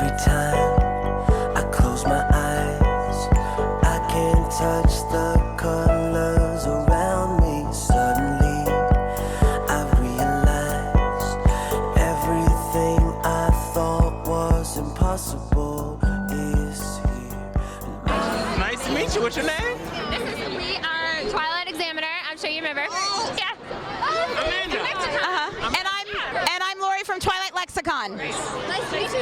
Every time I close my eyes, I can't touch the colors around me. Suddenly I realized everything I thought was impossible is here. Nice to meet you. What's your name? We are Twilight Examiner. I'm sure you remember. Yeah. Amanda. And I'm Lori from Twilight Lexicon. Nice to meet you.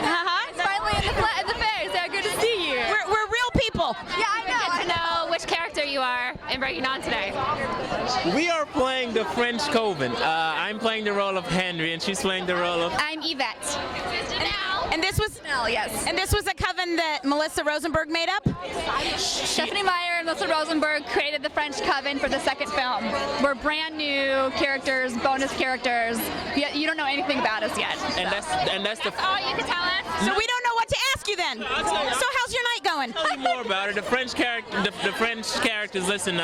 It's finally in the fair, so good to see you. We're real people. Yeah, I know. Get to know which character you are and bringing on today. We are playing the French Coven. I'm playing the role of Henry, and she's playing the role of... I'm Yvette. Janelle. And this was Janelle, yes. And this was a coven that Melissa Rosenberg made up? Stephanie Meyer and Melissa Rosenberg created the French Coven for the second film. We're brand new characters, bonus characters. You don't know anything about us yet. And that's the... Oh, you can tell us. So we don't know what to ask you then. I'll tell you. So how's your night going? Tell you more about it. The French characters. Listen,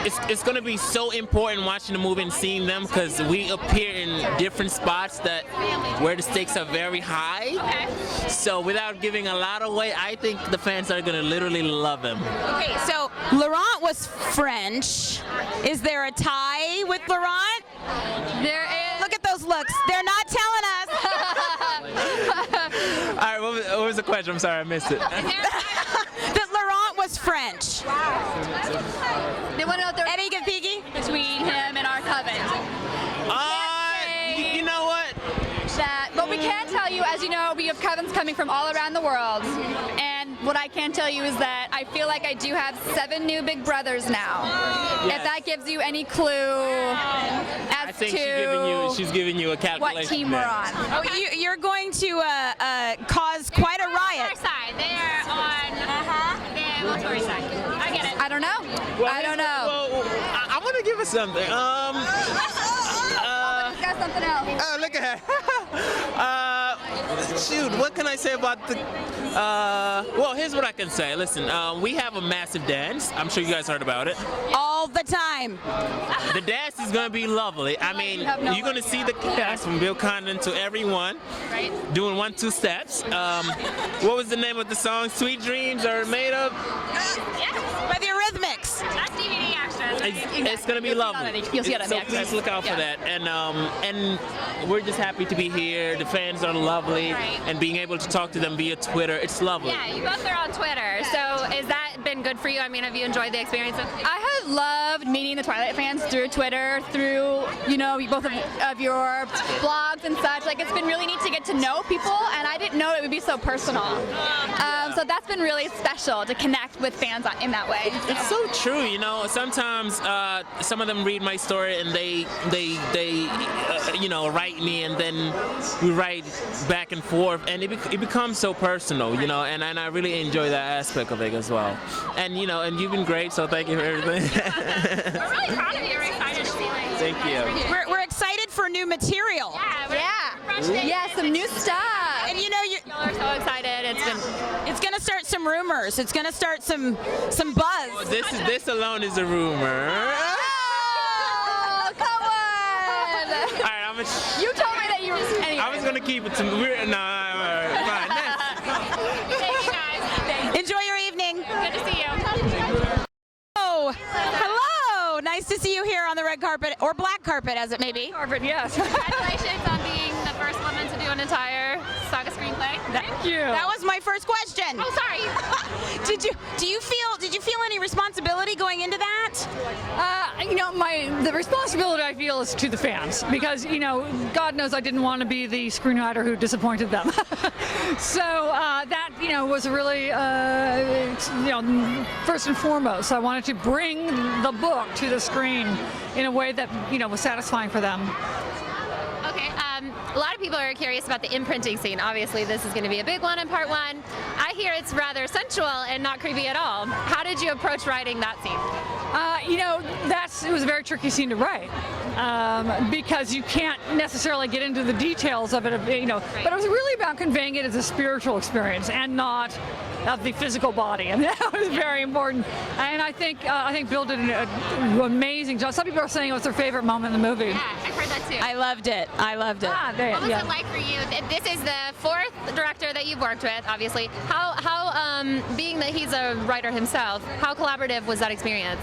it's going to be so important watching the movie and seeing them because we appear in different spots where the stakes are very high. Okay. So without giving a lot away, I think the fans are going to literally love him. Okay, so Laurent was French. Is there a tie with Laurent? There is. Look at those looks. They're not telling us. All right, what was the question? I'm sorry, I missed it. That Laurent was French. They want to know if there's Eddie Gafigi? between him and our coven. You know what? But we can tell you, as you know, we have covens coming from all around the world. And what I can tell you is that I feel like I do have 7 new big brothers now. Yes. If that gives you any clue as I think to she's giving you a calculation. what team we're on. Oh, you're going to cause quite a Our riot. side. They are on the military side. I get it. I don't know. Well, I don't know. Well, I want to give us something. Got something else. Oh, look at her. Shoot, what can I say about the... well, here's what I can say. Listen, we have a massive dance. I'm sure you guys heard about it. All the time. The dance is going to be lovely. I mean, you're going to see the cast from Bill Condon to everyone doing 1-2 steps. What was the name of the song? Sweet Dreams Are Made Of? By the Eurythmics. That's DVD extras. It's going to be lovely. You'll see it on the So extras. please look out for that. And we're just happy to be here. The fans are lovely. Right. And being able to talk to them via Twitter, it's lovely. Yeah, you both are on Twitter. So has that been good for you? I mean, have you enjoyed the experience? I have loved meeting the Twilight fans through Twitter, through, both of your blogs and such. Like, it's been really neat to get to know people, and I didn't know it would be so personal. So that's been really special to connect with fans in that way. It's so true, sometimes some of them read my story and they write me, and then we write back and forth, and it becomes so personal, and I really enjoy that aspect of it as well. And and you've been great, so thank you for everything. We're really proud of you. We're excited to see you. Thank you. We're excited for new material. Yeah, some new stuff. And We're so excited. it's gonna start some rumors. It's gonna start some buzz. This alone is a rumor. Oh, come on! All right, You told me that you were. Anyway. I was gonna keep it to fine. Next. Thank you guys. Enjoy your evening. Good to see you. Oh, hello. Nice to see you here on the red carpet, or black carpet as it may be. Carpet, yes. Congratulations on being the first woman to do an entire saga screenplay. Thank you. That was my first question. Oh, sorry. Did you feel any responsibility going into that? The responsibility I feel is to the fans because, God knows I didn't want to be the screenwriter who disappointed them. So that, was really, first and foremost, I wanted to bring the book to the screen in a way that, was satisfying for them. Okay, a lot of people are curious about the imprinting scene. Obviously, this is going to be a big one in part 1. I hear it's rather sensual and not creepy at all. How did you approach writing that scene? It was a very tricky scene to write because you can't necessarily get into the details of it, but it was really about conveying it as a spiritual experience and not of the physical body, and that was very important. And I think Bill did an amazing job. Some people are saying it was their favorite moment in the movie. Yeah, I've heard that too. I loved it. I loved it. What was it like for you? This is the fourth director that you've worked with, obviously. How being that he's a writer himself, how collaborative was that experience?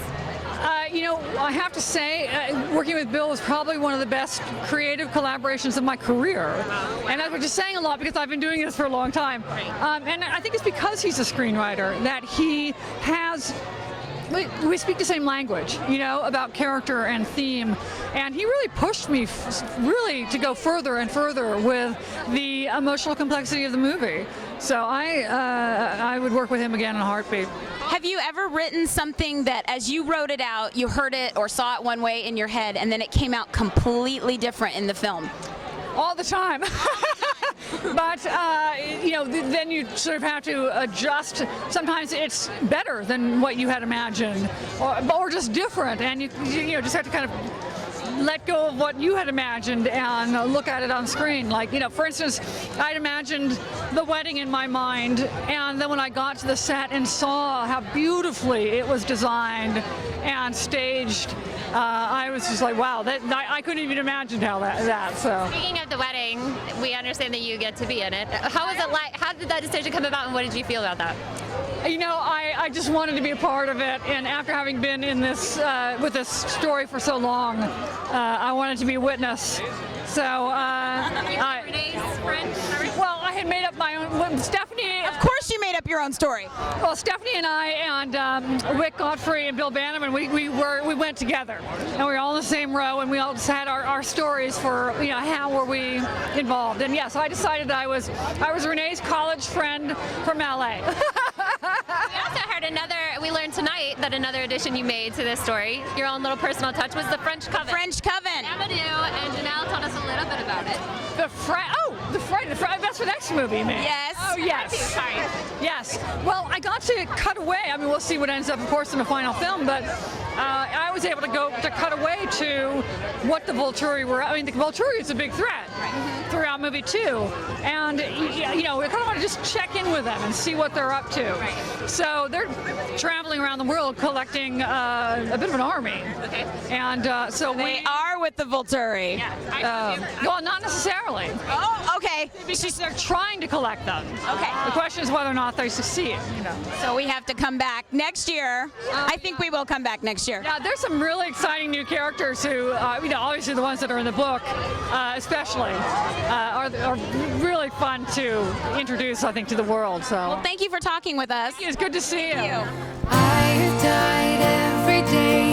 I have to say, working with Bill was probably one of the best creative collaborations of my career. And I was just saying a lot because I've been doing this for a long time. And I think it's because he's a screenwriter that he has. We speak the same language, about character and theme, and he really pushed me really to go further and further with the emotional complexity of the movie. So I would work with him again in a heartbeat. Have you ever written something that as you wrote it out, you heard it or saw it one way in your head, and then it came out completely different in the film? All the time. But, then you sort of have to adjust. Sometimes it's better than what you had imagined, or just different, and you just have to kind of let go of what you had imagined and look at it on screen. Like, for instance, I'd imagined the wedding in my mind, and then when I got to the set and saw how beautifully it was designed and staged, I was just like, wow, I couldn't even imagine how that. So. Speaking of the wedding, we understand that you get to be in it. How was it like? How did that decision come about, and what did you feel about that? I just wanted to be a part of it, and after having been in this with this story for so long, I wanted to be a witness. So Renee's friend? well, I had made up my own. Stephanie. Of course you made up your own story. Well, Stephanie and I and Wick Godfrey and Bill Bannerman, we went together, and we were all in the same row, and we all just had our stories for how were we involved. And yes, I decided I was Renee's college friend from LA. We also heard we learned tonight that another addition you made to this story, your own little personal touch, was the French Coven. French Coven. Amadou and Janelle told us a little bit about it. That's the next movie, man. Yes. Oh, yes. Sorry. Yes. Well, I got to cut away. I mean, we'll see what ends up, of course, in the final film, but I was able to cut away to what the Volturi were. I mean, the Volturi is a big threat throughout movie 2, and we kind of want to just check in with them and see what they're up to. Right. So they're traveling around the world collecting a bit of an army. Okay. And so They are with the Volturi. well, not necessarily. Oh, okay. Because they're trying to collect them. Okay. The question is whether or not they succeed. So we have to come back next year. I think we will come back next year. Yeah, there's some really exciting new characters who, obviously the ones that are in the book, especially, are really fun to introduce, I think, to the world. So. Well, thank you for talking with us. It's good to see you. Thank you. I have died every day.